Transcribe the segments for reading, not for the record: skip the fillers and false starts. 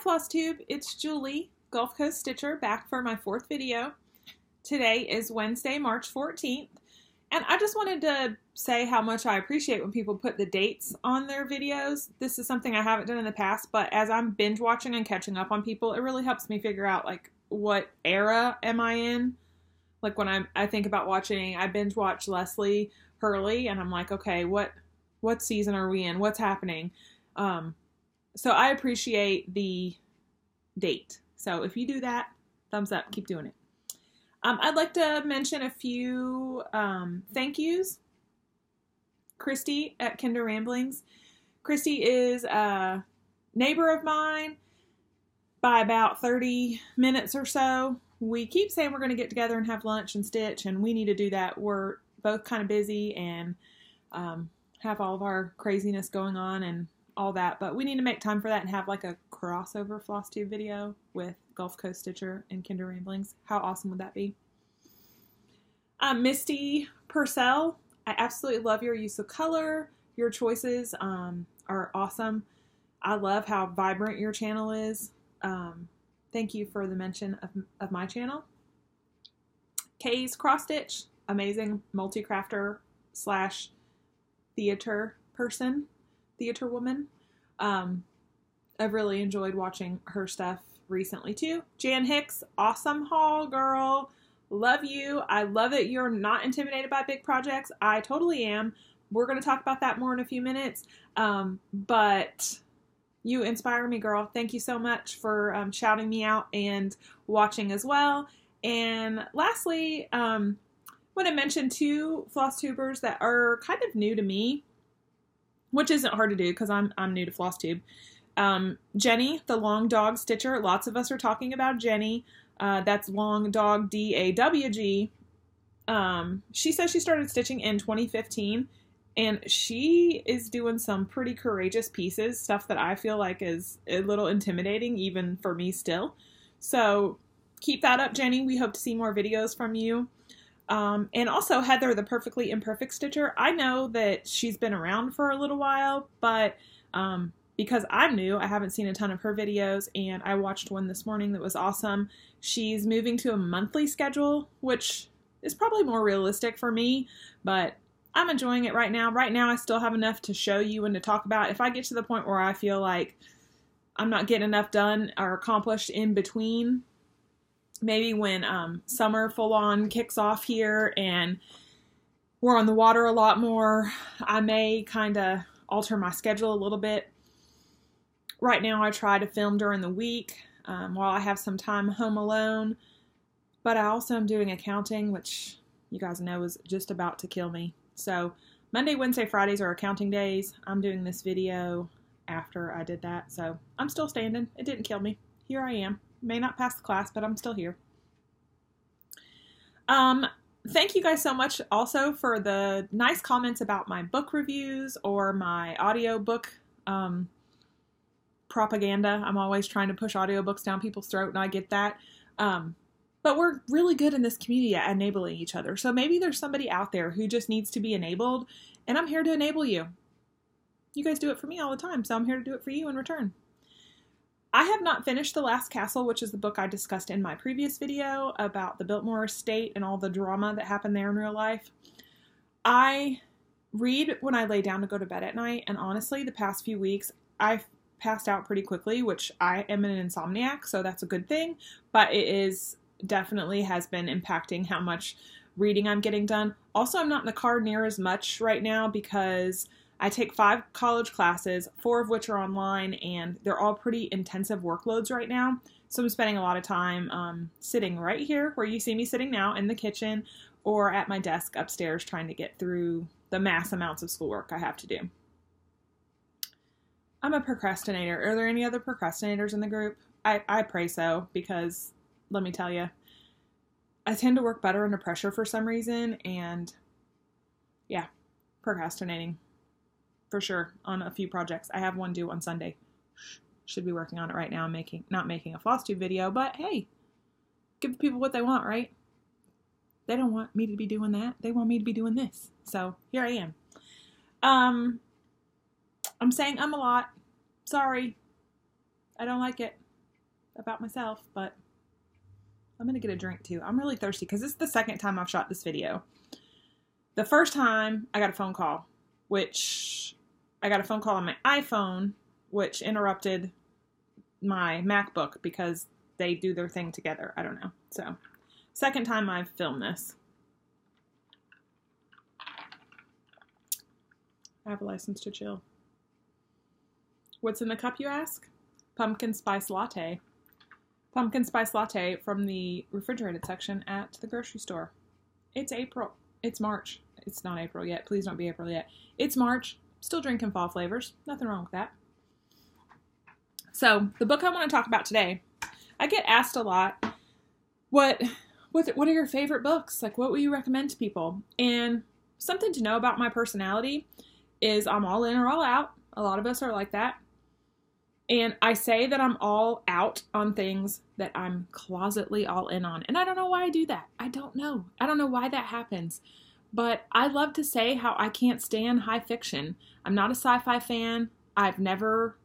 Flosstube, it's Julie, Gulf Coast Stitcher, back for my 4th video. Today is Wednesday, March 14th, and I just wanted to say how much I appreciate when people put the dates on their videos. This is something I haven't done in the past, but as I'm binge watching and catching up on people, it really helps me figure out, like, what era am I in? Like, when I think about watching, I binge watch Leslie Hurley, and I'm like, okay, what season are we in? What's happening? So I appreciate the date. So if you do that, thumbs up, keep doing it. I'd like to mention a few thank yous. Christy at Kinder Ramblings. Christy is a neighbor of mine by about 30 minutes or so. We keep saying we're going to get together and have lunch and stitch, and we need to do that. We're both kind of busy and have all of our craziness going on and all that, but we need to make time for that and have like a crossover Flosstube video with Gulf Coast Stitcher and Kinder Ramblings. How awesome would that be? Misty Purcell, I absolutely love your use of color. Your choices are awesome. I love how vibrant your channel is. Thank you for the mention of my channel. Kay's Cross Stitch, amazing multi-crafter / theater person. Theater woman. I've really enjoyed watching her stuff recently too. Jan Hicks, awesome haul, girl. Love you. I love that you're not intimidated by big projects. I totally am. We're going to talk about that more in a few minutes. But you inspire me, girl. Thank you so much for shouting me out and watching as well. And lastly, I want to mention 2 Flosstubers that are kind of new to me, which isn't hard to do because I'm new to Flosstube. Jenny, the Long Dog Stitcher. Lots of us are talking about Jenny. That's Long Dog DAWG. She says she started stitching in 2015, and she is doing some pretty courageous pieces, stuff that I feel like is a little intimidating even for me still. So keep that up, Jenny. We hope to see more videos from you. And also Heather, the Perfectly Imperfect Stitcher. I know that she's been around for a little while, but because I'm new, I haven't seen a ton of her videos, and I watched one this morning that was awesome. She's moving to a monthly schedule, which is probably more realistic for me, but I'm enjoying it right now. Right now, I still have enough to show you and to talk about. If I get to the point where I feel like I'm not getting enough done or accomplished in between, maybe when summer full-on kicks off here and we're on the water a lot more, I may kind of alter my schedule a little bit. Right now I try to film during the week while I have some time home alone, but I also am doing accounting, which you guys know is just about to kill me. So Monday, Wednesday, Fridays are accounting days. I'm doing this video after I did that, so I'm still standing. It didn't kill me. Here I am. May not pass the class, but I'm still here. Thank you guys so much also for the nice comments about my book reviews or my audiobook propaganda. I'm always trying to push audiobooks down people's throat, and I get that. But we're really good in this community at enabling each other. So maybe there's somebody out there who just needs to be enabled, and I'm here to enable you. You guys do it for me all the time, so I'm here to do it for you in return. I have not finished The Last Castle, which is the book I discussed in my previous video about the Biltmore estate and all the drama that happened there in real life. I read when I lay down to go to bed at night, and honestly, the past few weeks, I've passed out pretty quickly, which I am an insomniac, so that's a good thing, but it is definitely has been impacting how much reading I'm getting done. Also, I'm not in the car near as much right now because I take 5 college classes, 4 of which are online, and they're all pretty intensive workloads right now. So I'm spending a lot of time sitting right here where you see me sitting now in the kitchen or at my desk upstairs trying to get through the mass amounts of schoolwork I have to do. I'm a procrastinator. Are there any other procrastinators in the group? I pray so, because let me tell you, I tend to work better under pressure for some reason, and yeah, procrastinating. For sure, on a few projects. I have one due on Sunday. Should be working on it right now. I'm not making a Flosstube video, but hey, give people what they want, right? They don't want me to be doing that. They want me to be doing this. So here I am. I'm saying a lot. Sorry. I don't like it. about myself, but I'm going to get a drink too. I'm really thirsty because this is the second time I've shot this video. The first time I got a phone call, which I got a phone call on my iPhone, which interrupted my MacBook because they do their thing together. I don't know. So, second time I've filmed this. I have a license to chill. What's in the cup, you ask? Pumpkin spice latte. Pumpkin spice latte from the refrigerated section at the grocery store. It's April. It's March. It's not April yet. Please don't be April yet. It's March. Still drinking fall flavors. Nothing wrong with that. So, the book I want to talk about today, I get asked a lot, what are your favorite books? Like, what will you recommend to people? And something to know about my personality is I'm all in or all out. A lot of us are like that. And I say that I'm all out on things that I'm closetly all in on. And I don't know why I do that. I don't know. I don't know why that happens. But I love to say how I can't stand high fiction. I'm not a sci-fi fan. I've never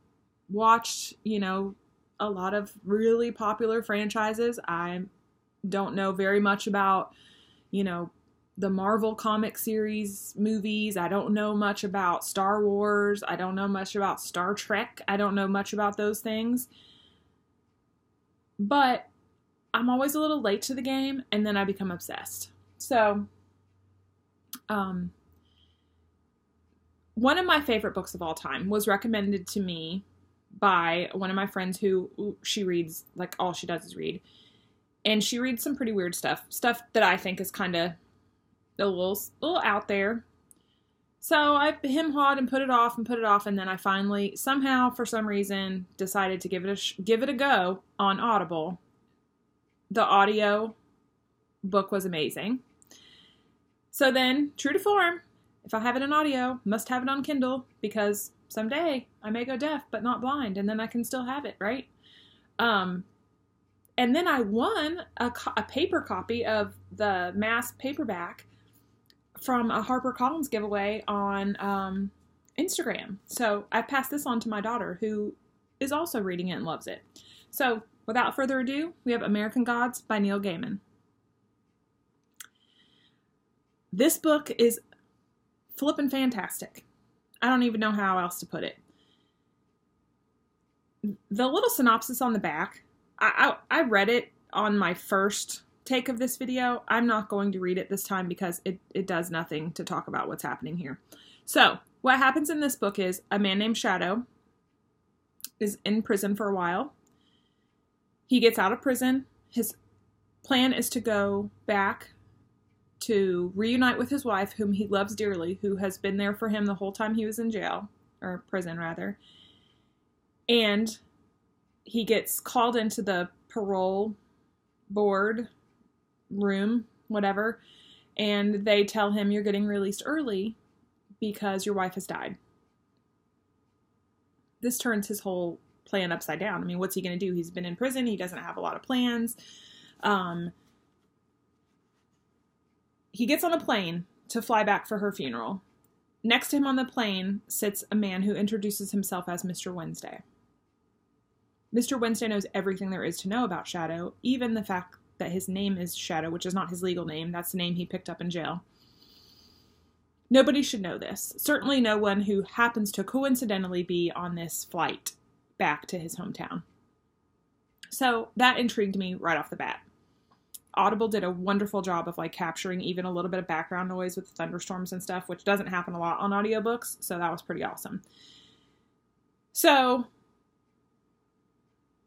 watched, a lot of really popular franchises. I don't know very much about, the Marvel comic series movies. I don't know much about Star Wars. I don't know much about Star Trek. I don't know much about those things. But I'm always a little late to the game, and then I become obsessed. So, one of my favorite books of all time was recommended to me by one of my friends who she reads, like, all she does is read. And she reads some pretty weird stuff that I think is kind of a little out there. So I hem-hawed and put it off, and then I finally, somehow, for some reason, decided to give it a go on Audible. The audio book was amazing. So then, true to form, if I have it in audio, must have it on Kindle, because someday I may go deaf but not blind, and then I can still have it, right? And then I won a paper copy of the mass paperback from a HarperCollins giveaway on Instagram. So I passed this on to my daughter, who is also reading it and loves it. So without further ado, we have American Gods by Neil Gaiman. This book is flippin' fantastic. I don't even know how else to put it. The little synopsis on the back, I read it on my first take of this video. I'm not going to read it this time because it does nothing to talk about what's happening here. So, what happens in this book is a man named Shadow is in prison for a while. He gets out of prison. His plan is to go back to reunite with his wife, whom he loves dearly, who has been there for him the whole time he was in jail, or prison rather. And he gets called into the parole board room, whatever, and they tell him, you're getting released early because your wife has died. This turns his whole plan upside down. I mean, what's he going to do? He's been in prison. He doesn't have a lot of plans. He gets on a plane to fly back for her funeral. Next to him on the plane sits a man who introduces himself as Mr. Wednesday. Mr. Wednesday knows everything there is to know about Shadow, even the fact that his name is Shadow, which is not his legal name. That's the name he picked up in jail. Nobody should know this. Certainly no one who happens to coincidentally be on this flight back to his hometown. So that intrigued me right off the bat. Audible did a wonderful job of capturing even a little bit of background noise with thunderstorms and stuff, which doesn't happen a lot on audiobooks, so that was pretty awesome. So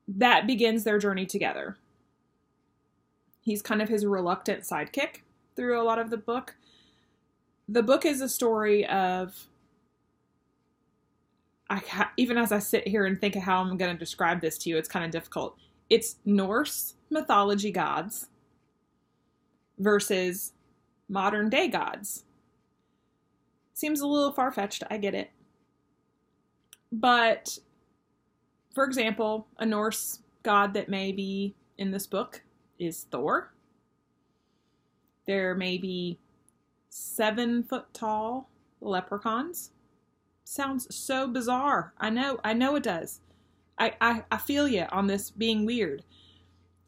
that begins their journey together. He's kind of his reluctant sidekick through a lot of the book. The book is a story of, even as I sit here and think of how I'm going to describe this to you, it's kind of difficult. It's Norse mythology gods versus modern day gods. Seems a little far-fetched, I get it. But, for example, a Norse god that may be in this book is Thor. There may be 7-foot tall leprechauns. Sounds so bizarre. I know it does. I feel you on this being weird.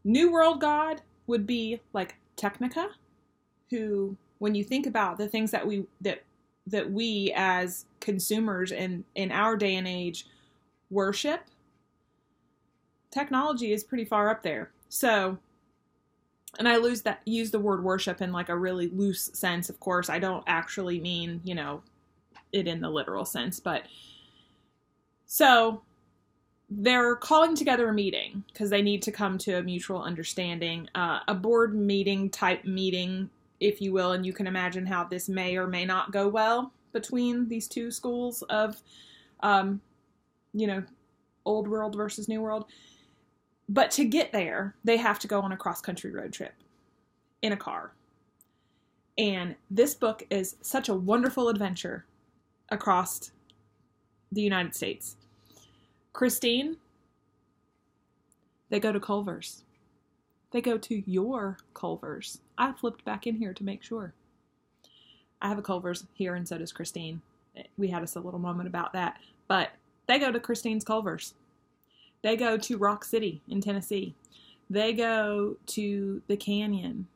New World God would be like Technica, who, when you think about the things that we as consumers in our day and age worship, technology is pretty far up there. So, and I use the word worship in like a really loose sense. Of course, I don't actually mean, it in the literal sense, but so they're calling together a meeting because they need to come to a mutual understanding, a board meeting type meeting, if you will. And you can imagine how this may or may not go well between these two schools of, old world versus new world. But to get there, they have to go on a cross-country road trip in a car. And this book is such a wonderful adventure across the United States. Christine, they go to Culver's. They go to your Culver's. I flipped back in here to make sure. I have a Culver's here, and so does Christine. We had us a little moment about that. But they go to Christine's Culver's. They go to Rock City in Tennessee. They go to the Canyon.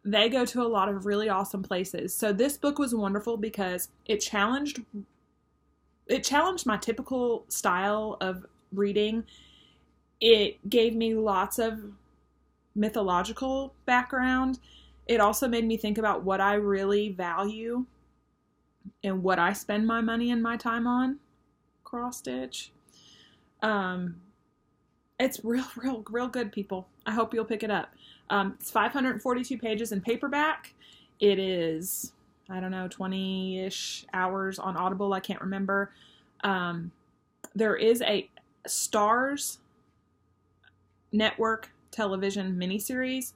They go to a lot of really awesome places. So this book was wonderful because it challenged my typical style of reading. It gave me lots of mythological background. It also made me think about what I really value and what I spend my money and my time on. Cross stitch. It's real good, people. I hope you'll pick it up. It's 542 pages in paperback. It is, 20-ish hours on Audible. I can't remember. There is a Starz network television miniseries.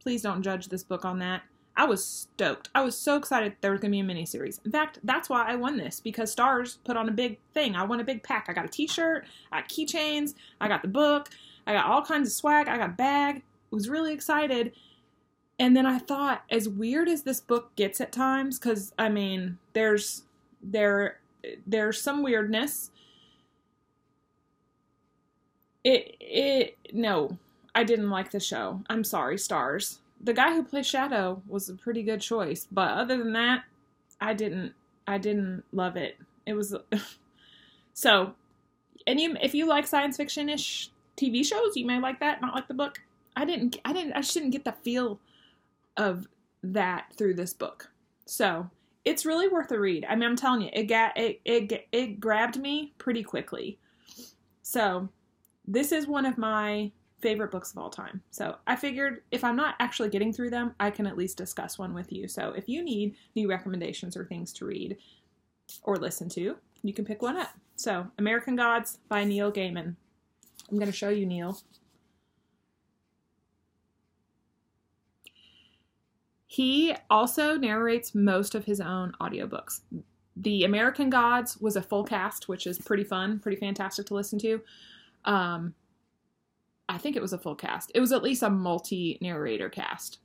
Please don't judge this book on that. I was stoked. I was so excited there was going to be a miniseries. In fact, that's why I won this, because Starz put on a big thing. I won a big pack. I got a t-shirt, I got keychains, I got the book, I got all kinds of swag, I got a bag. I was really excited. And then I thought, as weird as this book gets at times, because, there's some weirdness. No, I didn't like the show. I'm sorry, Starz. The guy who plays Shadow was a pretty good choice, but other than that, I didn't love it. It was so. And if you like science fiction-ish TV shows, you may like that. Not like the book. I just didn't get the feel of that through this book. So it's really worth a read. I'm telling you, it grabbed me pretty quickly. So this is one of my favorite books of all time. So I figured if I'm not actually getting through them, I can at least discuss one with you. So if you need new recommendations or things to read or listen to, you can pick one up. So American Gods by Neil Gaiman. I'm going to show you Neil. He also narrates most of his own audiobooks. The American Gods was a full cast, which is pretty fun, pretty fantastic to listen to. I think it was a full cast. It was at least a multi-narrator cast.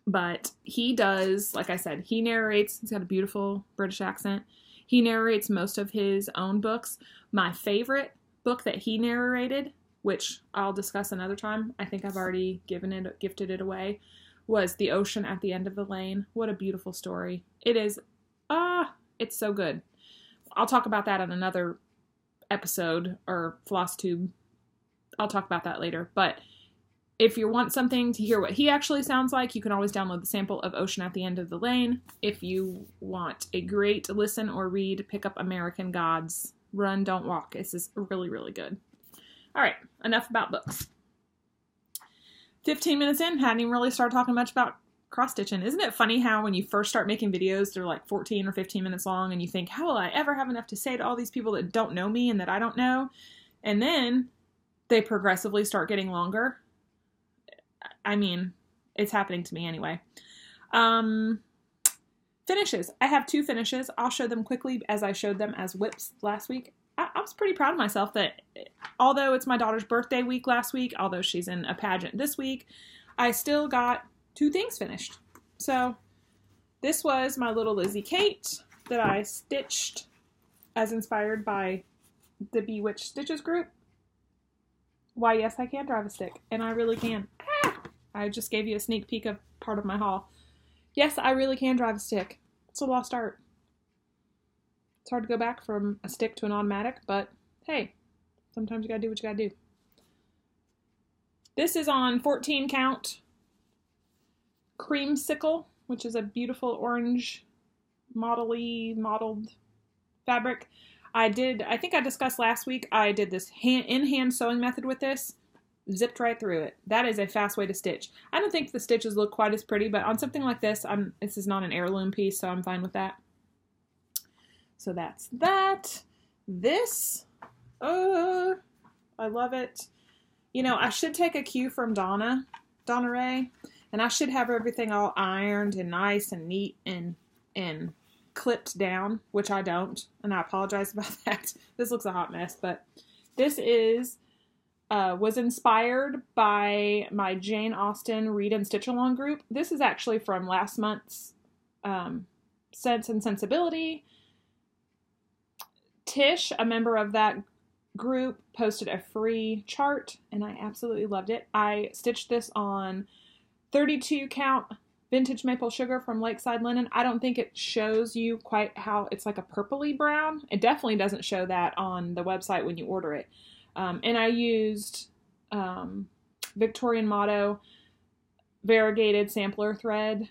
But he does, like I said, he narrates. He's got a beautiful British accent. He narrates most of his own books. My favorite book that he narrated, which I'll discuss another time, I think I've already gifted it away, was The Ocean at the End of the Lane. What a beautiful story. It is, it's so good. I'll talk about that in another episode, or Flosstube. I'll talk about that later. But if you want something to hear what he actually sounds like, you can always download the sample of Ocean at the End of the Lane. If you want a great listen or read, pick up American Gods. Run, Don't Walk. This is really, really good. All right, enough about books. 15 minutes in, hadn't even really started talking much about cross-stitching. Isn't it funny how when you first start making videos, they're like 14 or 15 minutes long, and you think, how will I ever have enough to say to all these people that don't know me and that I don't know? And then they progressively start getting longer. It's happening to me anyway. Finishes. I have 2 finishes. I'll show them quickly as I showed them as whips last week. I was pretty proud of myself that although it's my daughter's birthday week last week, although she's in a pageant this week, I still got 2 things finished. So this was my little Lizzie Kate that I stitched as inspired by the Bewitched Stitches group. Why, yes, I can drive a stick, and I really can. Ah! I just gave you a sneak peek of part of my haul. Yes, I really can drive a stick. It's a lost art. It's hard to go back from a stick to an automatic, but hey, sometimes you gotta do what you gotta do. This is on 14 count creamsicle, which is a beautiful orange modeled fabric. I think I discussed last week, I did this in-hand sewing method with this. Zipped right through it. That is a fast way to stitch. I don't think the stitches look quite as pretty, but on something like this, this is not an heirloom piece, so I'm fine with that. So that's that. This, I love it. You know, I should take a cue from Donna Ray, and I should have everything all ironed and nice and neat and clipped down, which I don't, and I apologize about that. This looks a hot mess, but this was inspired by my Jane Austen Read and Stitch Along group. This is actually from last month's Sense and Sensibility. Tish, a member of that group, posted a free chart, and I absolutely loved it. I stitched this on 32 count vintage maple sugar from Lakeside Linen. I don't think it shows you quite how it's like a purpley brown. It definitely doesn't show that on the website when you order it. And I used Victorian Motto variegated sampler thread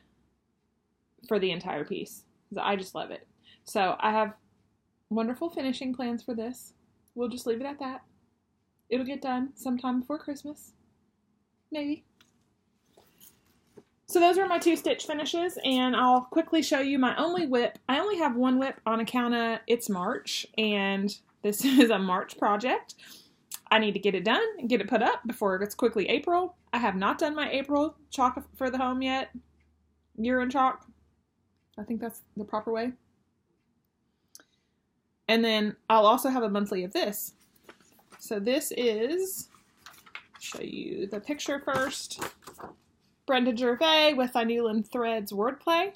for the entire piece. I just love it. So I have wonderful finishing plans for this. We'll just leave it at that. It'll get done sometime before Christmas. Maybe. So those are my 2 stitch finishes, and I'll quickly show you my only whip. I only have 1 whip on account of it's March, and this is a March project. I need to get it done and get it put up before it's quickly April. I have not done my April chalk for the home yet. Urine chalk. I think that's the proper way. And then I'll also have a monthly of this. So this is, show you the picture first. Brenda Gervais with I Newland Threads Wordplay.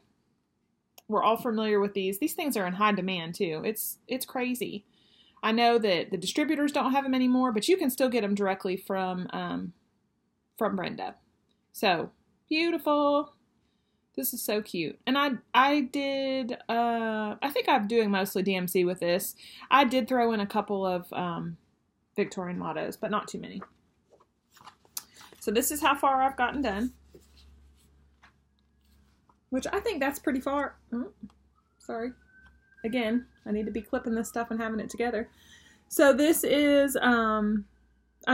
We're all familiar with these. These things are in high demand too. It's crazy. I know that the distributors don't have them anymore, but you can still get them directly from Brenda. So beautiful. This is so cute. And I did, I think I'm doing mostly DMC with this. I did throw in a couple of Victorian mottos, but not too many. So this is how far I've gotten done. Which I think that's pretty far. Oh, sorry. Again, I need to be clipping this stuff and having it together. So this is, I'm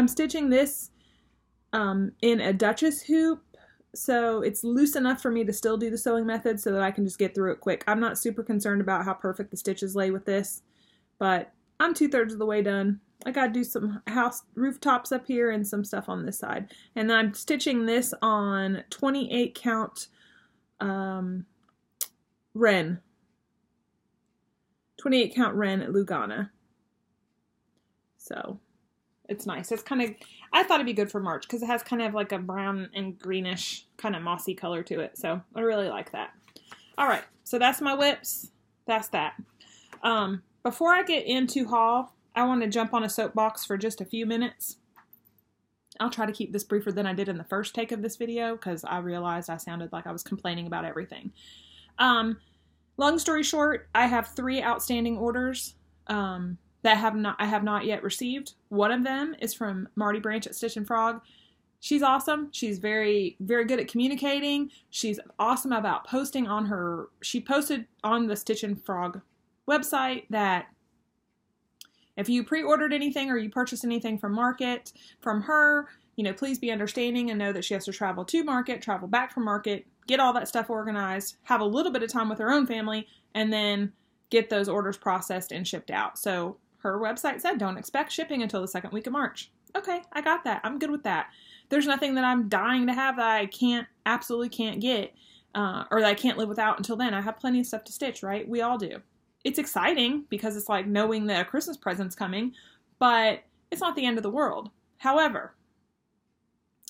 stitching this in a Duchess hoop. So it's loose enough for me to still do the sewing method so that I can just get through it quick. I'm not super concerned about how perfect the stitches lay with this, but I'm 2/3 of the way done. I gotta do some house rooftops up here and some stuff on this side. And then I'm stitching this on 28 count Wren. 28 count Wren at Lugana. So it's nice. It's kind of, I thought it'd be good for March because it has kind of like a brown and greenish kind of mossy color to it. So I really like that. All right. So that's my whips. That's that. Before I get into haul, I want to jump on a soapbox for just a few minutes. I'll try to keep this briefer than I did in the first take of this video because I realized I sounded like I was complaining about everything. Long story short, I have 3 outstanding orders that I have not yet received. One of them is from Marty Branch at Stitch and Frog. She's awesome. She's very, very good at communicating. She's awesome about posting on her. She posted on the Stitch and Frog website that if you pre-ordered anything or you purchased anything from her, you know, please be understanding and know that she has to travel to market, travel back from market, get all that stuff organized, have a little bit of time with her own family, and then get those orders processed and shipped out. So her website said don't expect shipping until the 2nd week of March. Okay, I got that. I'm good with that. There's nothing that I'm dying to have that I absolutely can't get, or that I can't live without until then. I have plenty of stuff to stitch, right? We all do. It's exciting because it's like knowing that a Christmas present's coming, but it's not the end of the world. However,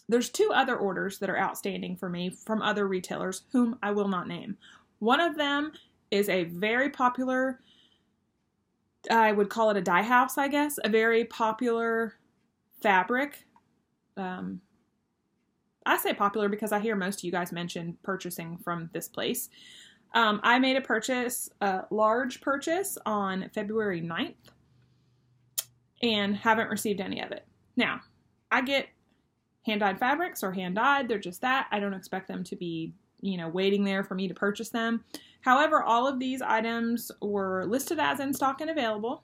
there's 2 other orders that are outstanding for me from other retailers whom I will not name. One of them is a very popular, I would call it a dye house, I guess, a very popular fabric I say popular because I hear most of you guys mention purchasing from this place. I made a large purchase on February 9th and haven't received any of it. Now, I get hand-dyed fabrics or hand-dyed. They're just that. I don't expect them to be, waiting there for me to purchase them. However, all of these items were listed as in stock and available.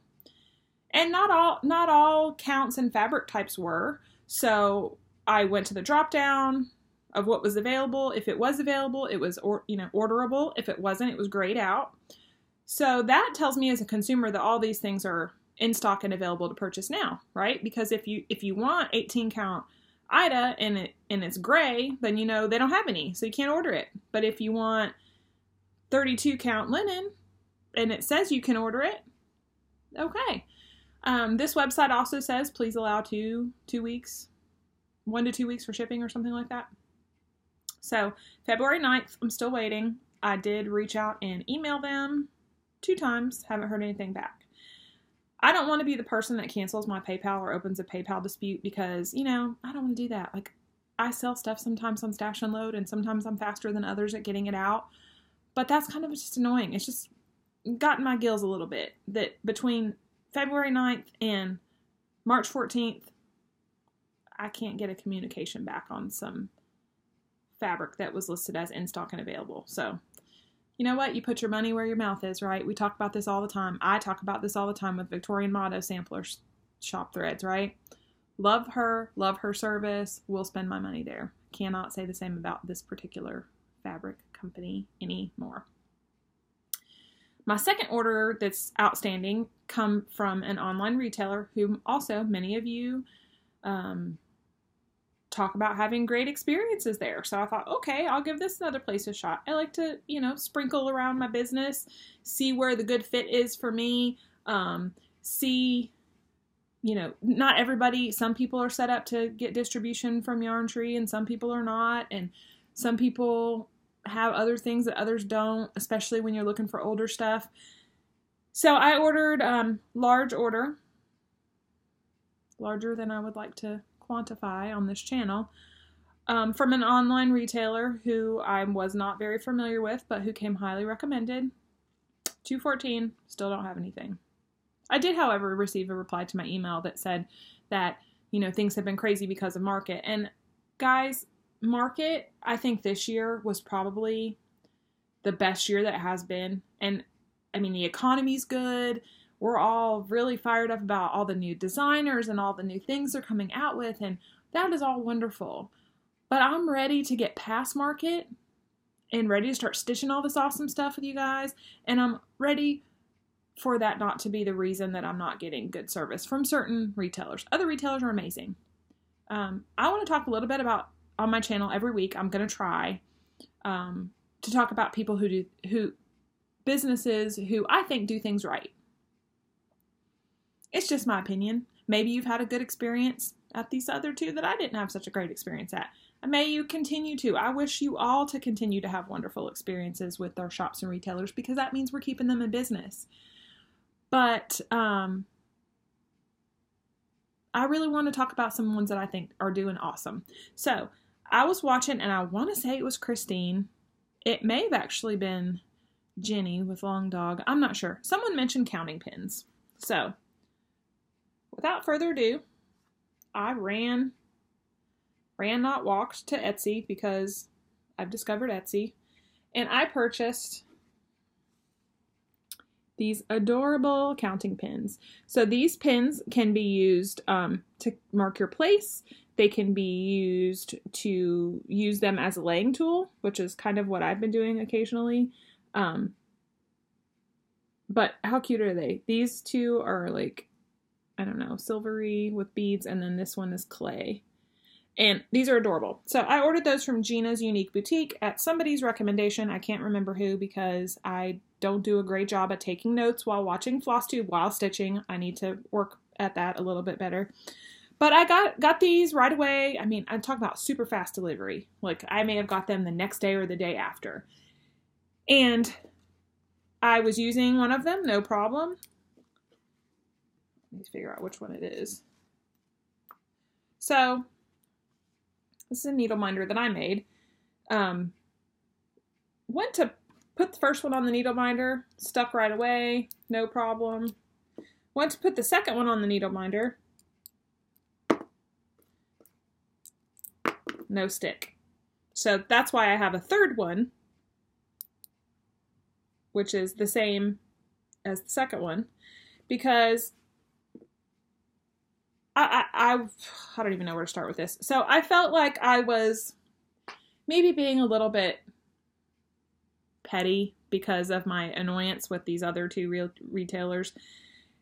And not all counts and fabric types were. So I went to the drop down of what was available. If it was available, it was orderable. If it wasn't, it was grayed out. So that tells me as a consumer that all these things are in stock and available to purchase now, right? Because if you want 18 count Ida and it's gray, then they don't have any, so you can't order it. But if you want 32 count linen and it says you can order it, okay. This website also says please allow 2 weeks, 1 to 2 weeks for shipping or something like that. So February 9th, I'm still waiting. I did reach out and email them 2 times, haven't heard anything back. I don't want to be the person that cancels my PayPal or opens a PayPal dispute because, I don't want to do that. Like, I sell stuff sometimes on Stash and Load, and sometimes I'm faster than others at getting it out. But that's kind of just annoying. It's just gotten my gills a little bit that between February 9th and March 14th, I can't get a communication back on some fabric that was listed as in stock and available. So, you know what? You put your money where your mouth is, right? We talk about this all the time. I talk about this all the time with Victorian Motto sampler shop threads, right? Love her service. Will spend my money there. Cannot say the same about this particular fabric company anymore. My second order that's outstanding come from an online retailer who also many of you talk about having great experiences there. So I thought, okay, I'll give this another place a shot. I like to, sprinkle around my business, see where the good fit is for me, see, not everybody, some people are set up to get distribution from Yarn Tree and some people are not. And some people have other things that others don't, especially when you're looking for older stuff. So I ordered large order, larger than I would like to quantify on this channel, from an online retailer who I was not very familiar with, but who came highly recommended. 214, still don't have anything. I did, however, receive a reply to my email that said that, things have been crazy because of market. And guys, market, I think this year was probably the best year that it has been. And I mean, the economy's good. We're all really fired up about all the new designers and all the new things they're coming out with, and that is all wonderful. But I'm ready to get past market and ready to start stitching all this awesome stuff with you guys, and I'm ready for that not to be the reason that I'm not getting good service from certain retailers. Other retailers are amazing. I want to talk a little bit about, on my channel every week, I'm going to try to talk about people businesses who I think do things right. It's just my opinion. Maybe you've had a good experience at these other 2 that I didn't have such a great experience at. And may you continue to. I wish you all to continue to have wonderful experiences with our shops and retailers because that means we're keeping them in business. But I really want to talk about some ones that I think are doing awesome. So I was watching, and I want to say it was Christine. It may have actually been Jenny with Long Dog. I'm not sure. Someone mentioned counting pins. So without further ado, I ran not walked to Etsy because I've discovered Etsy, and I purchased these adorable counting pins. So these pins can be used to mark your place. They can be used to use them as a laying tool, which is kind of what I've been doing occasionally. But how cute are they? These 2 are like, I don't know, silvery with beads, and then this one is clay. And these are adorable. So I ordered those from Gina's Unique Boutique at somebody's recommendation. I can't remember who because I don't do a great job at taking notes while watching Flosstube while stitching. I need to work at that a little bit better. But I got these right away. I mean, I'm talking about super fast delivery. Like, I may have got them the next day or the day after. And I was using one of them, no problem. Let me figure out which one it is. So This is a needle minder that I made. Went to put the first one on the needle minder, stuck right away, no problem. Went to put the second one on the needle minder, no stick. So that's why I have a third one, which is the same as the second one, because I don't even know where to start with this. So I felt like I was maybe being a little bit petty because of my annoyance with these other two retailers.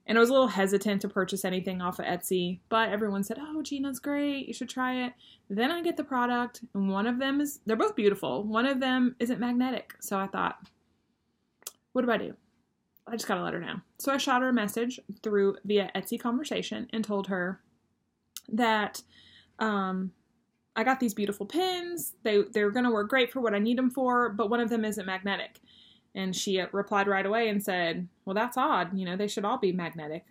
And I was a little hesitant to purchase anything off of Etsy, but everyone said, oh, Gina's great, you should try it. Then I get the product, and one of them they're both beautiful. One of them isn't magnetic. So I thought, what do I do? I just gotta let her know. So I shot her a message via Etsy conversation and told her that I got these beautiful pins. They're gonna work great for what I need them for, but one of them isn't magnetic. And she replied right away and said, well, that's odd. You know, they should all be magnetic.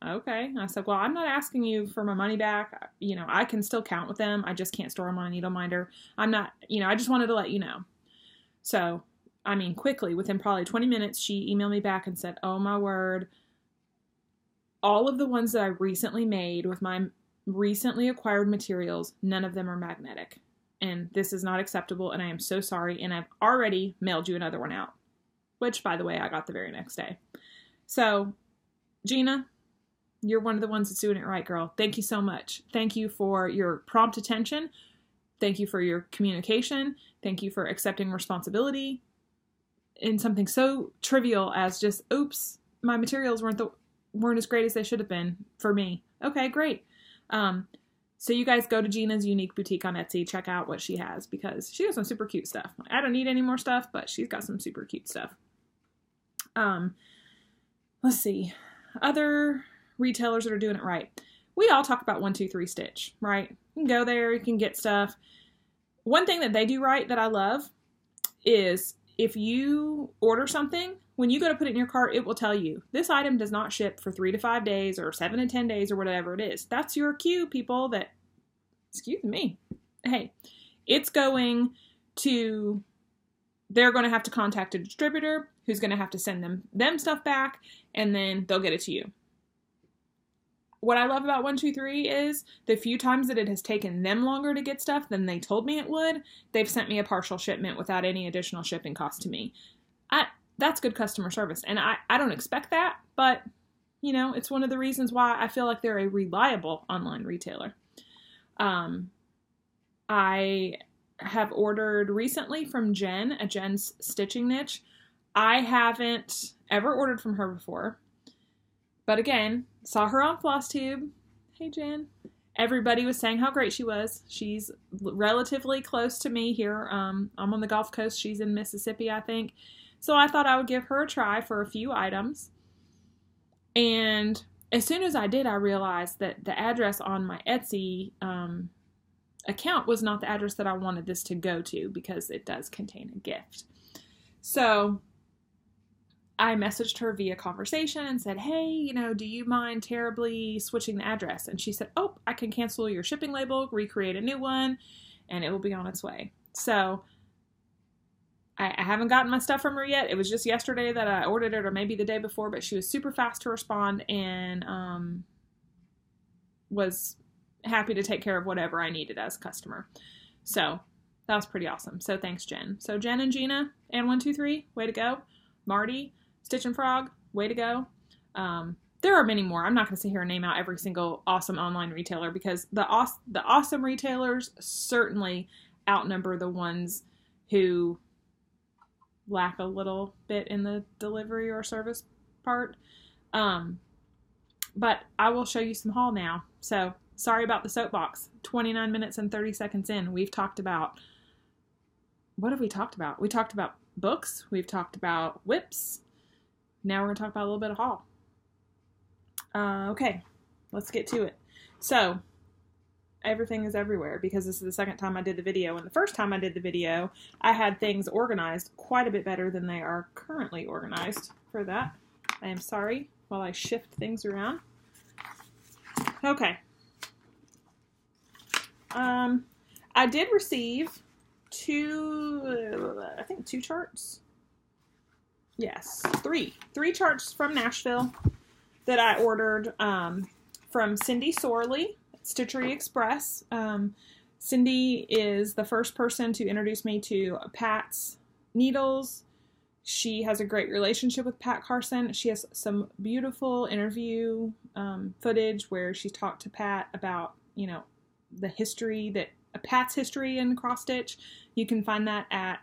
Okay. I said, well, I'm not asking you for my money back. You know, I can still count with them. I just can't store them on a needle minder. I'm not, you know, I just wanted to let you know. So, I mean, quickly, within probably 20 minutes, she emailed me back and said, oh my word, all of the ones that I recently made with my recently acquired materials, none of them are magnetic. And this is not acceptable, and I am so sorry, and I've already mailed you another one out. Which, by the way, I got the very next day. So, Gina, you're one of the ones that's doing it right, girl. Thank you so much. Thank you for your prompt attention. Thank you for your communication. Thank you for accepting responsibility in something so trivial as just, oops, my materials weren't as great as they should have been for me. Okay, great. So you guys go to Gina's Unique Boutique on Etsy, check out what she has, because she has some super cute stuff. I don't need any more stuff, but she's got some super cute stuff. Let's see. Other retailers that are doing it right. We all talk about 1-2-3 Stitch, right? You can go there, you can get stuff. One thing that they do right that I love is if you order something, when you go to put it in your cart, it will tell you, this item does not ship for 3 to 5 days or 7 to 10 days or whatever it is. That's your cue, people, that, excuse me, hey, it's going to, they're going to have to contact a distributor who's going to have to send them stuff back, and then they'll get it to you. What I love about 1-2-3 is the few times that it has taken them longer to get stuff than they told me it would, they've sent me a partial shipment without any additional shipping cost to me. That's good customer service. And I don't expect that, but, you know, it's one of the reasons why I feel like they're a reliable online retailer. I have ordered recently from Jen's Stitching Niche. I haven't ever ordered from her before. But again, saw her on Flosstube. Hey, Jen. Everybody was saying how great she was. She's relatively close to me here. I'm on the Gulf Coast. She's in Mississippi, I think. So I thought I would give her a try for a few items. And as soon as I did, I realized that the address on my Etsy account was not the address that I wanted this to go to, because it does contain a gift. So I messaged her via conversation and said, hey, you know, do you mind terribly switching the address? And she said, oh, I can cancel your shipping label, recreate a new one, and it will be on its way. So I haven't gotten my stuff from her yet. It was just yesterday that I ordered it, or maybe the day before, but she was super fast to respond and was happy to take care of whatever I needed as a customer. So that was pretty awesome. So thanks, Jen. So Jen and Gina and 1-2-3, way to go. Marty, Stitch and Frog, way to go. There are many more. I'm not going to sit here and name out every single awesome online retailer, because the awesome retailers certainly outnumber the ones who lack a little bit in the delivery or service part. But I will show you some haul now. So sorry about the soapbox. 29 minutes and 30 seconds in, we've talked about, what have we talked about? We talked about books. We've talked about whips. Now we're going to talk about a little bit of haul. Okay, let's get to it. So everything is everywhere, because this is the second time I did the video. And the first time I did the video, I had things organized quite a bit better than they are currently organized. For that, I am sorry while I shift things around. Okay. I did receive I think two charts. Yes, three charts from Nashville that I ordered from Cindy Sorley, Stitchery X-Press. Cindy is the first person to introduce me to Pat's needles. She has a great relationship with Pat Carson. She has some beautiful interview footage where she's talked to Pat about, you know, the history Pat's history in cross stitch. You can find that at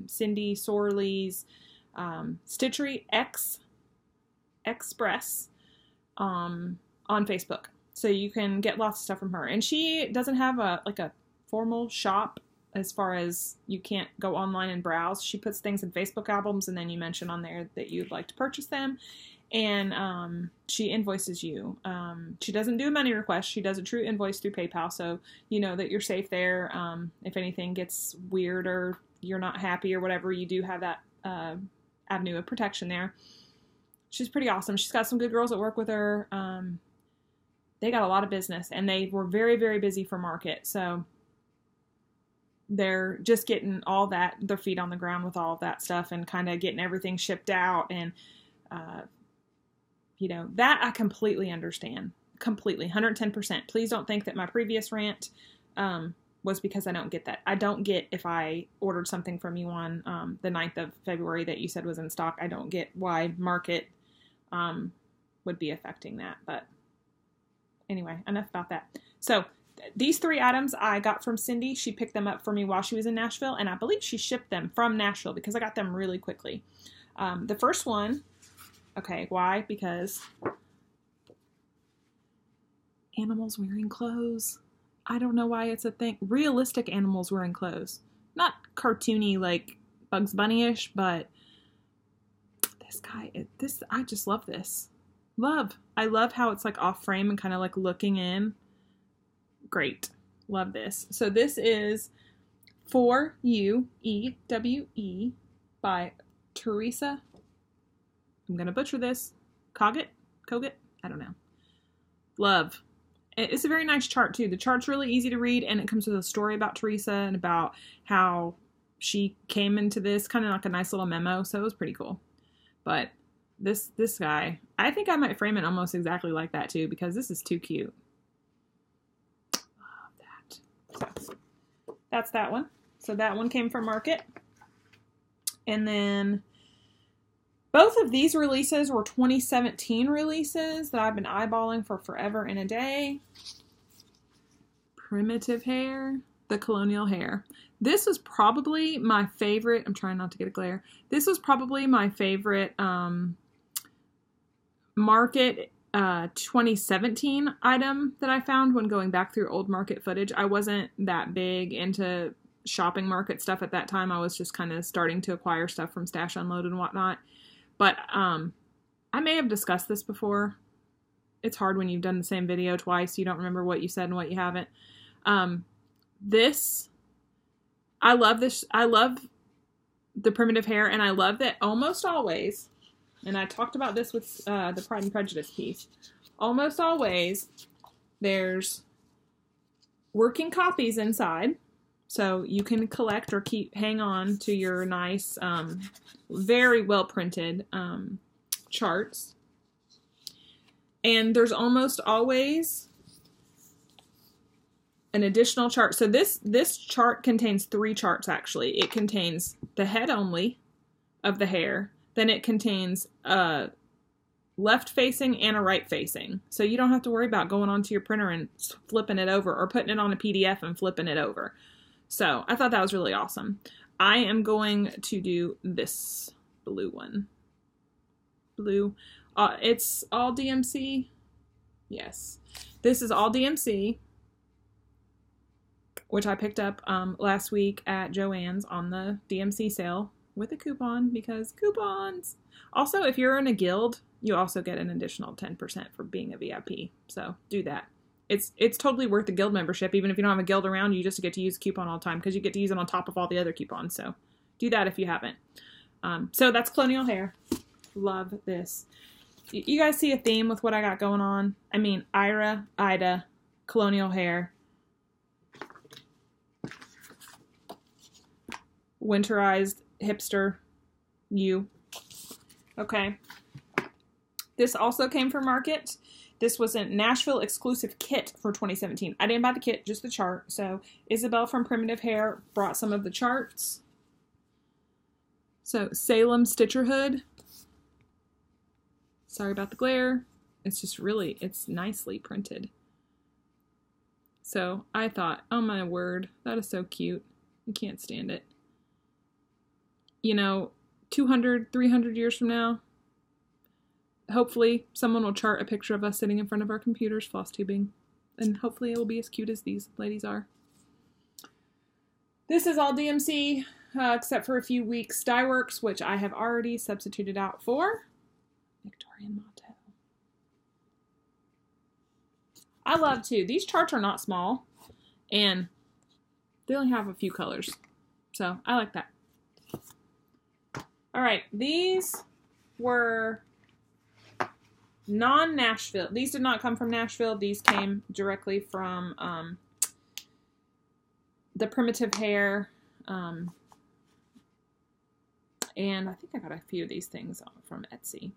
Cindy Sorley's Stitchery X-Press on Facebook. So you can get lots of stuff from her. And she doesn't have a formal shop as far as you can't go online and browse. She puts things in Facebook albums, and then you mention on there that you'd like to purchase them. And she invoices you. She doesn't do a money request. She does a true invoice through PayPal, so you know that you're safe there. If anything gets weird or you're not happy or whatever, you do have that avenue of protection there. She's pretty awesome. She's got some good girls that work with her. They got a lot of business, and they were very, very busy for market, so they're just getting all that, their feet on the ground with all of that stuff and kind of getting everything shipped out. And you know, that I completely understand. Completely. 110%. Please don't think that my previous rant was because I don't get that. I don't get if I ordered something from you on the 9th of February that you said was in stock. I don't get why market would be affecting that. But anyway, enough about that. So these three items I got from Cindy. She picked them up for me while she was in Nashville, and I believe she shipped them from Nashville because I got them really quickly. The first one, okay, why? Because animals wearing clothes. I don't know why it's a thing. Realistic animals wearing clothes. Not cartoony like Bugs Bunny-ish, but this guy, I just love this. I love how it's like off frame and kind of like looking in. Great. Love this. So this is For You, E-W-E, by Teresa. I'm going to butcher this. Kogut? I don't know. Love. It's a very nice chart too. The chart's really easy to read, and it comes with a story about Teresa and about how she came into this, kind of like a nice little memo. So it was pretty cool. But this guy, I think I might frame it almost exactly like that too, because this is too cute. Love that. So that's that one. So that one came from Market. And then both of these releases were 2017 releases that I've been eyeballing for forever and a day. Primitive Hair, the Colonial Hair. This was probably my favorite. I'm trying not to get a glare. This was probably my favorite Market 2017 item that I found when going back through old Market footage. I wasn't that big into shopping Market stuff at that time. I was just kind of starting to acquire stuff from Stash Unload and whatnot. But I may have discussed this before. It's hard when you've done the same video twice. You don't remember what you said and what you haven't. I love this. I love the Primitive Hair, and I love that almost always, and I talked about this with the Pride and Prejudice piece, almost always there's working copies inside. So you can collect or hang on to your nice, very well printed charts. And there's almost always an additional chart. So this chart contains 3 charts actually. It contains the head only of the hair. Then it contains a left facing and a right facing. So you don't have to worry about going onto your printer and flipping it over or putting it on a PDF and flipping it over. So I thought that was really awesome. I am going to do this blue one. Blue. It's all DMC. Yes. This is all DMC, which I picked up last week at Joann's on the DMC sale with a coupon, because coupons. Also, if you're in a guild, you also get an additional 10% for being a VIP. So do that. It's totally worth the guild membership, even if you don't have a guild around. You just get to use a coupon all the time because you get to use it on top of all the other coupons. So do that if you haven't. So that's Colonial Hair. Love this. You guys see a theme with what I got going on? I mean, Ida, Colonial Hair. winterized hipster you. Okay. This also came from Market. This was a Nashville exclusive kit for 2017. I didn't buy the kit, just the chart. So Isabel from Primitive Hair brought some of the charts. So Salem Stitcher Hood. Sorry about the glare. It's just really, it's nicely printed. So I thought, oh my word, that is so cute. I can't stand it. You know, 200, 300 years from now, hopefully someone will chart a picture of us sitting in front of our computers floss tubing. And hopefully it will be as cute as these ladies are. This is all DMC, except for a few weeks Dye Works, which I have already substituted out for Victorian Motto. I love too. These charts are not small, and they only have a few colors, so I like that. All right, these were non-Nashville. These did not come from Nashville. These came directly from the Primitive Hair, and I think I got a few of these things from Etsy.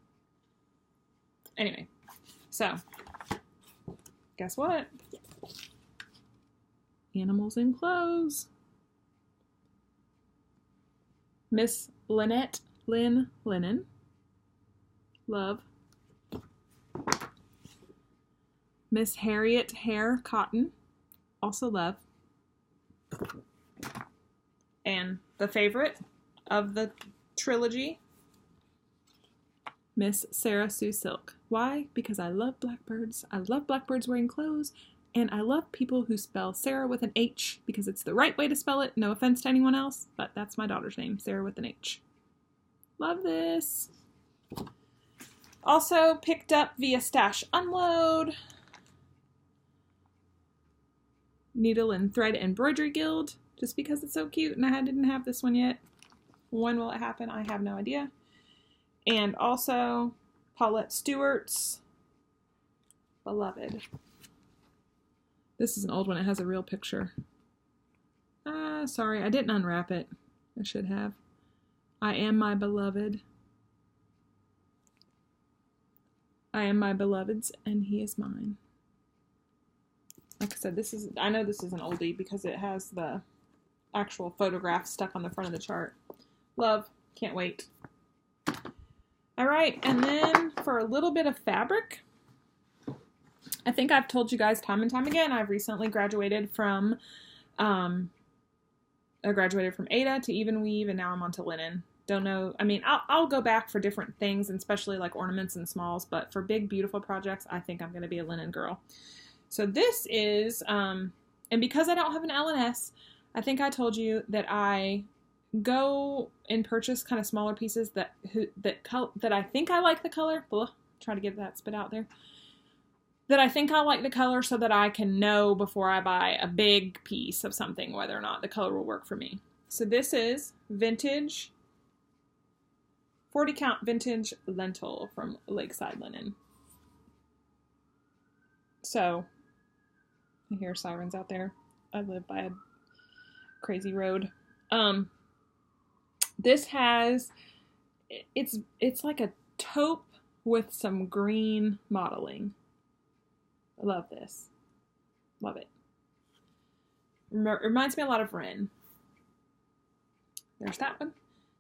Anyway, so guess what? Animals in Clothes. Miss Lynette Lynn Linen. Love. Miss Harriet Hair Cotton. Also love. And the favorite of the trilogy, Miss Sarah Sue Silk. Why? Because I love blackbirds. I love blackbirds wearing clothes. And I love people who spell Sarah with an H because it's the right way to spell it. No offense to anyone else, but that's my daughter's name, Sarah with an H. Love this. Also picked up via Stash Unload. Needle and Thread Embroidery Guild, just because it's so cute and I didn't have this one yet. When will it happen? I have no idea. And also Paulette Stewart's Beloved. This is an old one. It has a real picture. Sorry, I didn't unwrap it. I should have. I am my beloved. I am my beloved's, and he is mine. Like I said, I know this is an oldie because it has the actual photograph stuck on the front of the chart. Love. Can't wait. All right, and then for a little bit of fabric, I think I've told you guys time and time again, I've recently graduated from Ada to Even Weave, and now I'm onto linen. Don't know. I mean, I'll go back for different things, and especially like ornaments and smalls, but for big, beautiful projects, I think I'm going to be a linen girl. So this is, and because I don't have an L&S, I think I told you that I go and purchase kind of smaller pieces that I think I like the color. Ugh, try to get that spit out there. That I think I like the color so that I can know before I buy a big piece of something whether or not the color will work for me. So this is vintage, 40 count vintage lentil from Lakeside Linen. So, I hear sirens out there. I live by a crazy road. This has, it's like a taupe with some green modeling. I love this. Love it. Reminds me a lot of Ren. There's that one.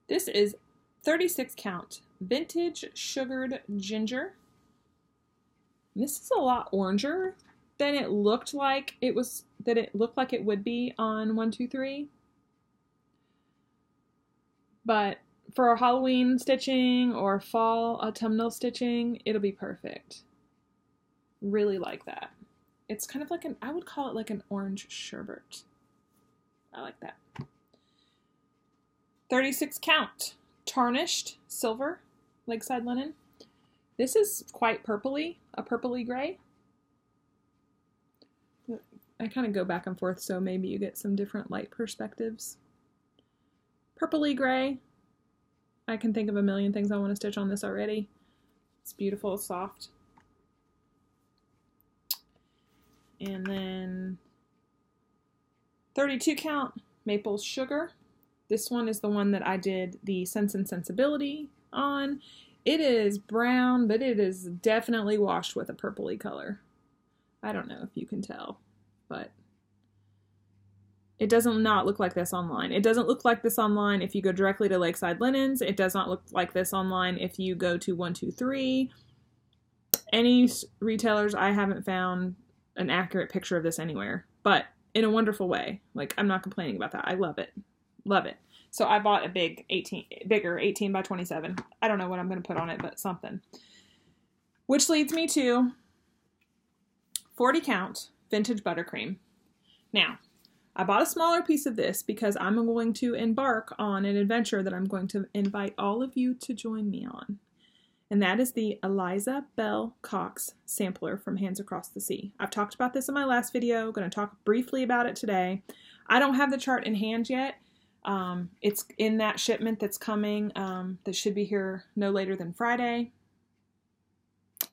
This is 36 count vintage sugared ginger. And this is a lot oranger than it looked like it was, that it looked like it would be on 123. But for a Halloween stitching or fall autumnal stitching, it'll be perfect. Really like that. It's kind of like I would call it like an orange sherbet. I like that. 36 count tarnished silver Lakeside Linen. This is quite purpley, a purpley gray. I kind of go back and forth, so maybe you get some different light perspectives. Purpley gray. I can think of a million things I want to stitch on this already. It's beautiful, soft. And then 32 count maple sugar. This one is the one that I did the Sense and Sensibility on. It is brown, but it is definitely washed with a purpley color. I don't know if you can tell, but it doesn't not look like this online. It doesn't look like this online if you go directly to Lakeside Linens. It does not look like this online if you go to 123. Any retailers, I haven't found an accurate picture of this anywhere, but in a wonderful way. Like, I'm not complaining about that. I love it. Love it. So I bought a bigger 18 by 27. I don't know what I'm going to put on it, but something. Which leads me to 40 count vintage buttercream. Now, I bought a smaller piece of this because I'm going to embark on an adventure that I'm going to invite all of you to join me on. And that is the Eliza Bell Cox sampler from Hands Across the Sea. I've talked about this in my last video. I'm going to talk briefly about it today. I don't have the chart in hand yet. It's in that shipment that's coming, that should be here no later than Friday.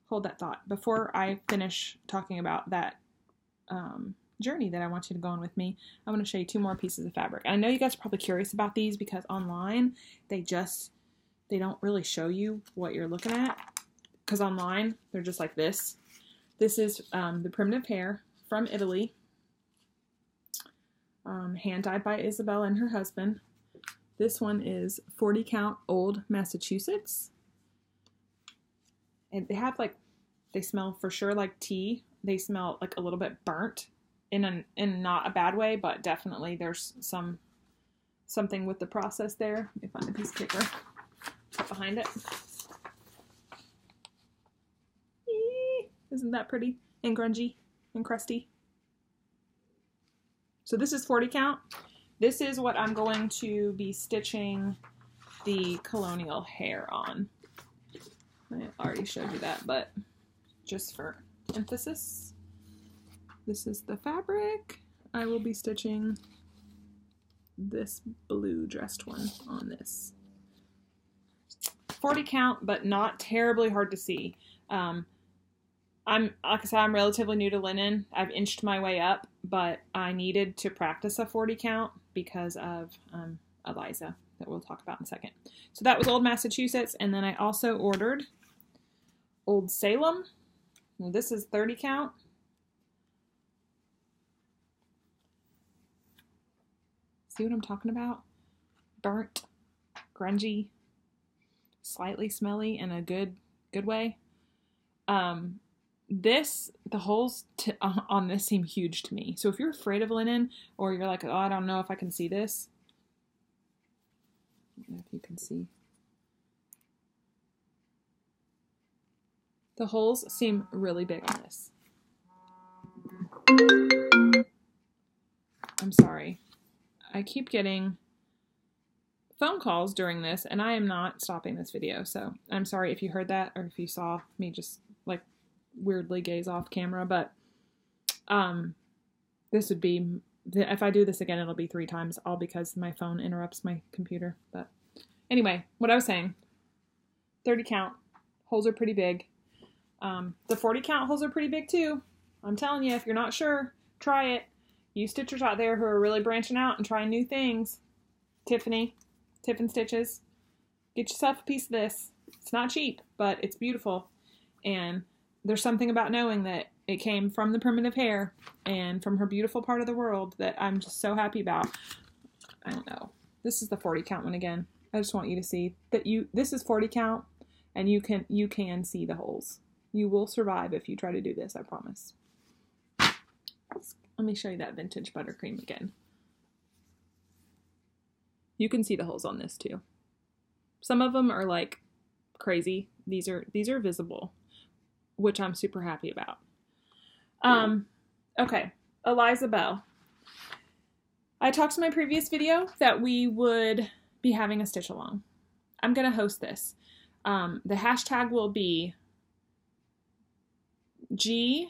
Hold that thought. Before I finish talking about that journey that I want you to go on with me, I want to show you 2 more pieces of fabric. And I know you guys are probably curious about these because online they don't really show you what you're looking at, because online they're just like this. This is the Primitive Hair from Italy. Hand dyed by Isabel and her husband. This one is 40 count Old Massachusetts. And they smell for sure like tea. They smell like a little bit burnt in not a bad way, but definitely there's something with the process there. Let me find a piece of paper. Put behind it. Isn't that pretty? And grungy and crusty. So this is 40 count. This is what I'm going to be stitching the colonial hair on. I already showed you that, but just for emphasis, this is the fabric. I will be stitching this blue dressed one on this. 40 count, but not terribly hard to see. Like I said, I'm relatively new to linen. I've inched my way up, but I needed to practice a 40 count because of Eliza, that we'll talk about in a second. So that was Old Massachusetts, and then I also ordered Old Salem. Now this is 30 count. See what I'm talking about? Burnt, grungy, slightly smelly in a good way. The holes on this seem huge to me. So if you're afraid of linen, or you're like, oh, I don't know if I can see this. I don't know if you can see. The holes seem really big on this. I'm sorry. I keep getting phone calls during this, and I am not stopping this video. So I'm sorry if you heard that, or if you saw me just like weirdly gaze off camera, but this would be, if I do this again, it'll be 3 times, all because my phone interrupts my computer. But anyway, what I was saying, 30 count holes are pretty big. The 40 count holes are pretty big too. I'm telling you, if you're not sure, try it. You stitchers out there who are really branching out and trying new things, Tiffin Stitches, get yourself a piece of this. It's not cheap, but it's beautiful. And there's something about knowing that it came from the primitive hair and from her beautiful part of the world that I'm just so happy about. I don't know. This is the 40 count one again. I just want you to see that this is 40 count, and you can see the holes. You will survive if you try to do this, I promise. Let me show you that vintage buttercream again. You can see the holes on this too. Some of them are like crazy. These are visible, which I'm super happy about. Okay, Eliza Bell. I talked in my previous video that we would be having a stitch along. I'm going to host this. The hashtag will be GCS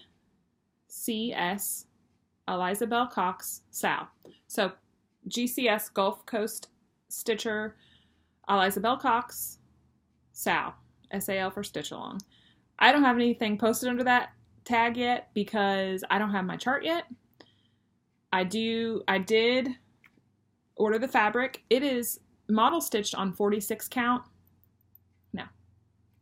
Eliza Bell Cox SAL. So GCS Gulf Coast Stitcher Eliza Bell Cox SAL. SAL for Stitch Along. I don't have anything posted under that tag yet because I don't have my chart yet. I did order the fabric. It is model stitched on 46 count. No,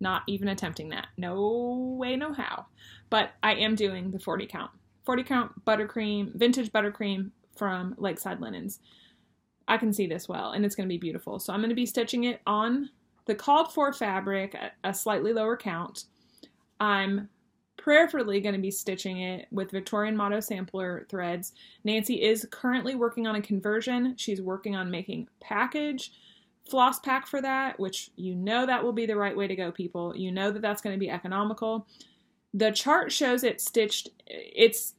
not even attempting that. No way, no how. But I am doing the 40 count. 40 count buttercream, vintage buttercream from Lakeside Linens. I can see this well, and it's going to be beautiful. So I'm going to be stitching it on the called for fabric at a slightly lower count. I'm prayerfully going to be stitching it with Victorian Motto sampler threads. Nancy is currently working on a conversion. She's working on making package floss pack for that, which you know that will be the right way to go, people. You know that that's going to be economical. The chart shows it stitched. It's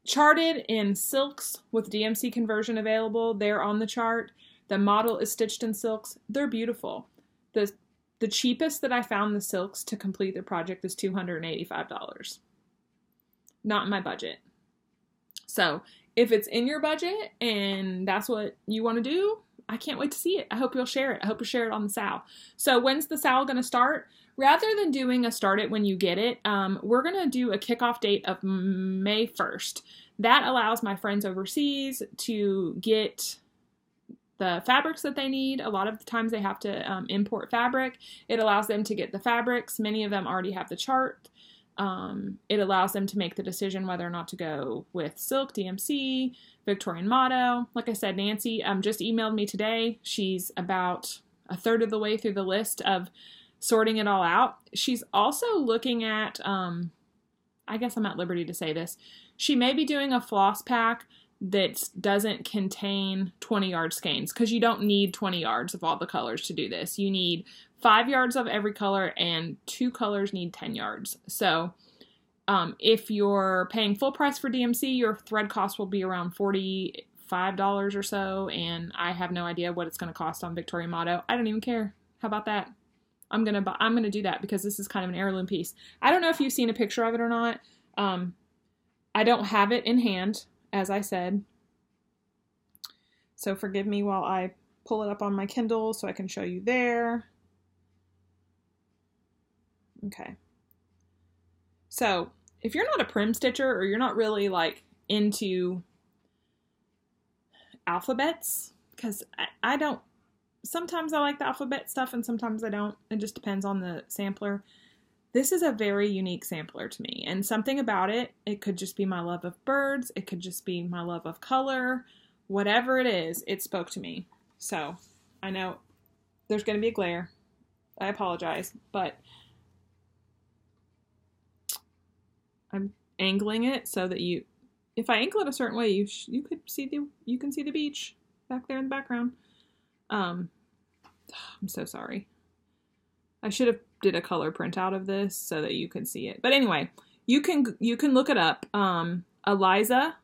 charted in silks with DMC conversion available. They're on the chart. The model is stitched in silks. They're beautiful. The cheapest that I found the silks to complete the project is $285. Not in my budget. So if it's in your budget and that's what you want to do, I can't wait to see it. I hope you'll share it. I hope you'll share it on the SAL. So when's the SAL going to start? Rather than doing a start it when you get it, we're going to do a kickoff date of May 1st. That allows my friends overseas to get the fabrics that they need. A lot of the times they have to import fabric. It allows them to get the fabrics. Many of them already have the chart. It allows them to make the decision whether or not to go with silk, DMC, Victorian Motto. Like I said, Nancy just emailed me today. She's about a third of the way through the list of sorting it all out. She's also looking at, I guess I'm at liberty to say this, she may be doing a floss pack that doesn't contain 20-yard skeins, because you don't need 20 yards of all the colors to do this. You need 5 yards of every color, and 2 colors need 10 yards. So if you're paying full price for DMC, your thread cost will be around $45 or so, and I have no idea what it's going to cost on Victorian Motto. I don't even care. How about that? I'm gonna do that because this is kind of an heirloom piece. I don't know if you've seen a picture of it or not. I don't have it in hand, as I said. So forgive me while I pull it up on my Kindle so I can show you there. Okay. So if you're not a prim stitcher or you're not really like into alphabets, because I don't, sometimes I like the alphabet stuff and sometimes I don't. It just depends on the sampler. This is a very unique sampler to me, and something about it, it could just be my love of birds, it could just be my love of color, whatever it is, it spoke to me. So I know there's going to be a glare. I apologize, but I'm angling it so that if I angle it a certain way, you can see the beach back there in the background. I'm so sorry. I should have did a color printout of this so that you can see it. But anyway, you can look it up. Eliza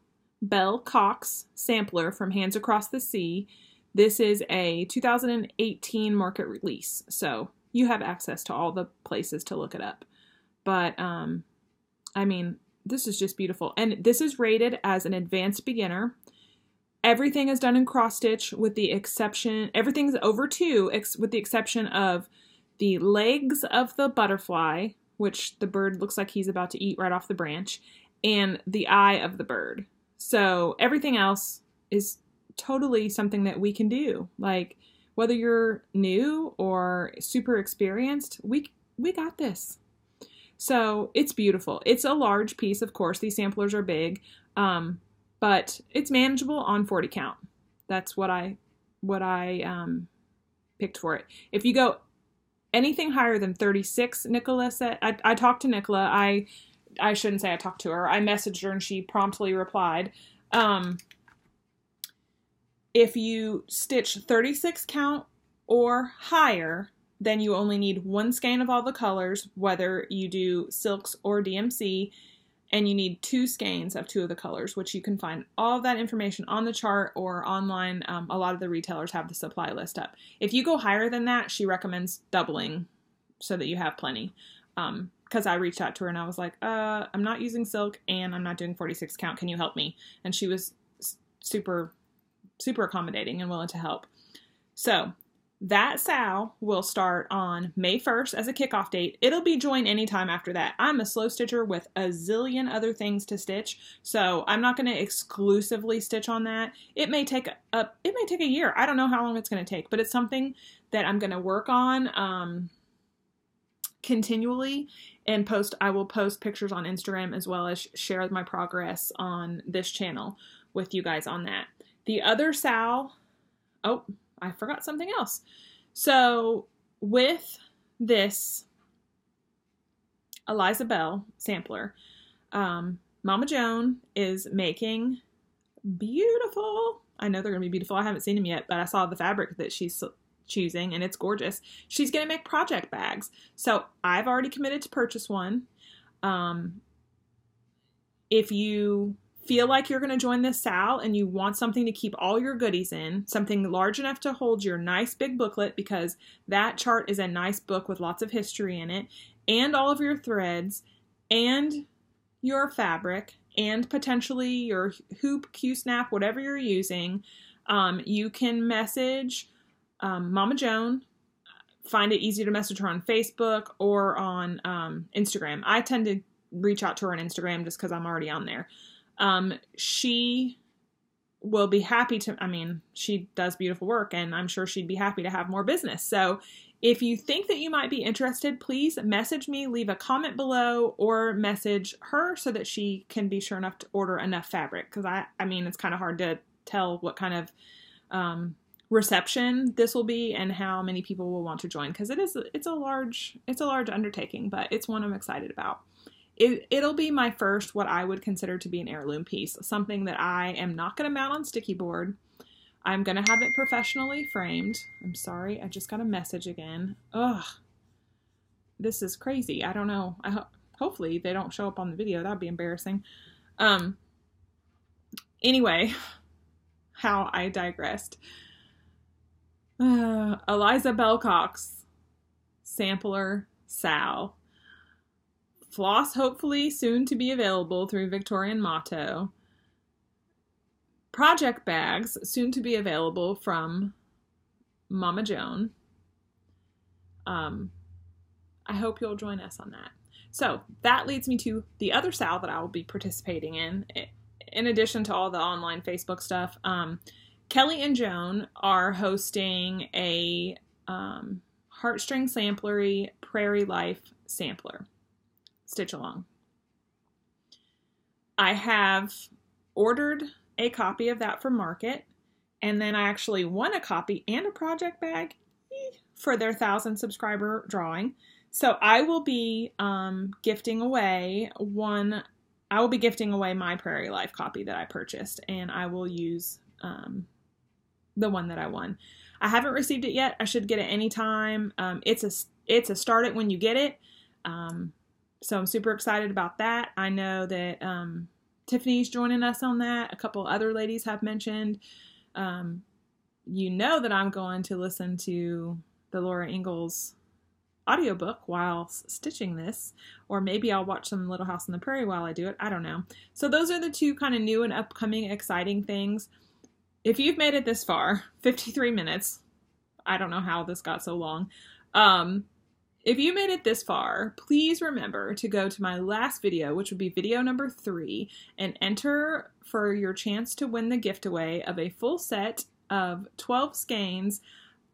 Bell Cox sampler from Hands Across the Sea. This is a 2018 market release, so you have access to all the places to look it up. But I mean, this is just beautiful, and this is rated as an advanced beginner. Everything is done in cross stitch with the exception, everything's over 2 with the exception of the legs of the butterfly, which the bird looks like he's about to eat right off the branch, and the eye of the bird. So everything else is totally something that we can do. Like, whether you're new or super experienced, we got this. So it's beautiful. It's a large piece, of course. These samplers are big, but it's manageable on 40 count. That's what I picked for it. If you go anything higher than 36, Nicola said, I talked to Nicola. I shouldn't say I talked to her. I messaged her and she promptly replied. If you stitch 36 count or higher, then you only need 1 skein of all the colors, whether you do silks or DMC, and you need 2 skeins of 2 of the colors, which you can find all of that information on the chart or online. A lot of the retailers have the supply list up. If you go higher than that, she recommends doubling so that you have plenty. Because I reached out to her and I was like, I'm not using silk and I'm not doing 46 count. Can you help me? And she was super, super accommodating and willing to help. So That SAL will start on May 1st as a kickoff date. It'll be join anytime after that. I'm a slow stitcher with a zillion other things to stitch, so I'm not going to exclusively stitch on that. It may take a year. I don't know how long it's going to take, but it's something that I'm going to work on continually and post. I will post pictures on Instagram as well as share my progress on this channel with you guys on that. The other SAL, oh, I forgot something else. So with this Eliza Bell sampler, Mama Joan is making beautiful, I know they're going to be beautiful. I haven't seen them yet, but I saw the fabric that she's choosing and it's gorgeous. She's going to make project bags. So I've already committed to purchase one. If you feel like you're going to join this SAL and you want something to keep all your goodies in, something large enough to hold your nice big booklet, because that chart is a nice book with lots of history in it, and all of your threads, and your fabric, and potentially your hoop, Q-snap, whatever you're using, you can message Mama Joan. Find it easy to message her on Facebook or on Instagram. I tend to reach out to her on Instagram just because I'm already on there. She will be happy to, I mean, she does beautiful work and I'm sure she'd be happy to have more business. So if you think that you might be interested, please message me, leave a comment below, or message her so that she can be sure enough to order enough fabric. Cause I mean, it's kind of hard to tell what kind of, reception this will be and how many people will want to join. Cause it's a large undertaking, but it's one I'm excited about. It'll be my first, what I would consider to be an heirloom piece, something that I am not going to mount on sticky board. I'm going to have it professionally framed. I'm sorry, I just got a message again. Ugh, this is crazy. I don't know. Hopefully they don't show up on the video. That'd be embarrassing. Anyway, how I digressed. Eliza Bellcock's sampler SAL. Floss hopefully soon to be available through Victorian Motto. Project bags soon to be available from Mama Joan. I hope you'll join us on that. So that leads me to the other SAL that I will be participating in addition to all the online Facebook stuff. Kelly and Joan are hosting a heartstring samplery Prairie Life sampler. Stitch along. I have ordered a copy of that for market, and then I actually won a copy and a project bag for their 1,000 subscriber drawing. So I will be gifting away my Prairie Life copy that I purchased, and I will use the one that I won. I haven't received it yet. I should get it anytime. It's a start it when you get it. So I'm super excited about that. I know that Tiffany's joining us on that. A couple other ladies have mentioned. You know that I'm going to listen to the Laura Ingalls audiobook while stitching this, or maybe I'll watch some Little House on the Prairie while I do it. I don't know. So those are the two kind of new and upcoming exciting things. If you've made it this far, 53 minutes, I don't know how this got so long. If you made it this far, please remember to go to my last video, which would be video number 3, and enter for your chance to win the giveaway of a full set of 12 skeins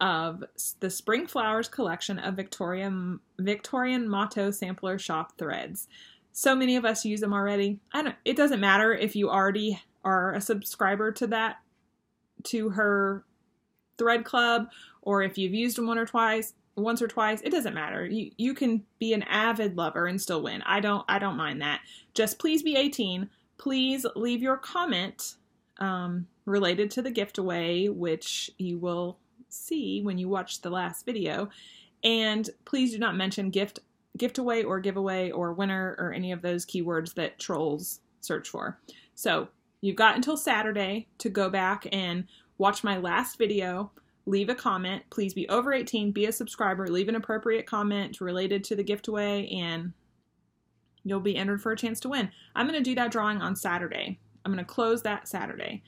of the Spring Flowers collection of Victorian Motto Sampler Shop threads. So many of us use them already. It doesn't matter if you already are a subscriber to her thread club, or if you've used them once or twice, it doesn't matter. You can be an avid lover and still win. I don't mind that. Just please be 18. Please leave your comment related to the giveaway, which you will see when you watch the last video. And please do not mention giveaway or giveaway or winner or any of those keywords that trolls search for. So you've got until Saturday to go back and watch my last video. Leave a comment. Please be over 18, be a subscriber, leave an appropriate comment related to the giveaway, and you'll be entered for a chance to win. I'm going to do that drawing on Saturday. I'm going to close that Saturday.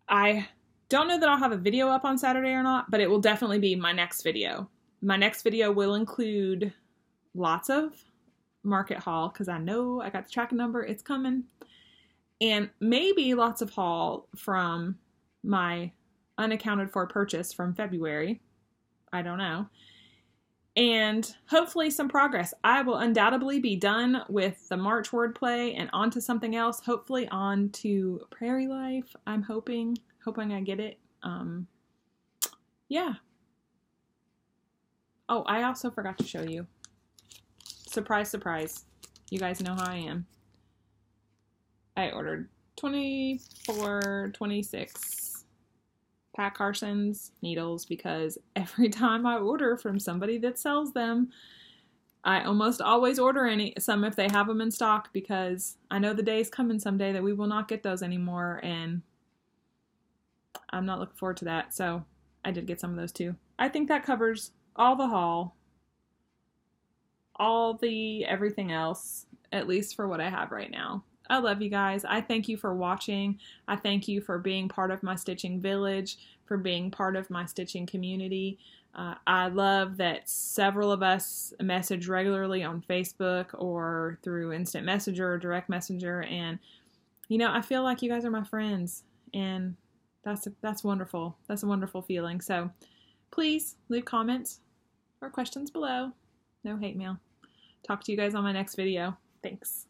I Don't know that I'll have a video up on Saturday or not, but it will definitely be my next video. My next video will include lots of market haul, because I know I got the tracking number, it's coming. And maybe lots of haul from my unaccounted for purchase from February. I don't know. And hopefully some progress. I will undoubtedly be done with the March wordplay and on to something else. Hopefully on to Prairie Life. I'm hoping I get it. Yeah. Oh, I also forgot to show you. Surprise, surprise. You guys know how I am. I ordered 24, 26 Pat Carson's needles because every time I order from somebody that sells them, I almost always order some if they have them in stock, because I know the day is coming someday that we will not get those anymore, and I'm not looking forward to that. So I did get some of those too. I think that covers all the haul, all the everything else, at least for what I have right now. I love you guys. I thank you for watching. I thank you for being part of my stitching village, for being part of my stitching community. I love that several of us message regularly on Facebook or through Instant Messenger or Direct Messenger, and you know, I feel like you guys are my friends, and that's wonderful. That's a wonderful feeling. So please leave comments or questions below. No hate mail. Talk to you guys on my next video. Thanks.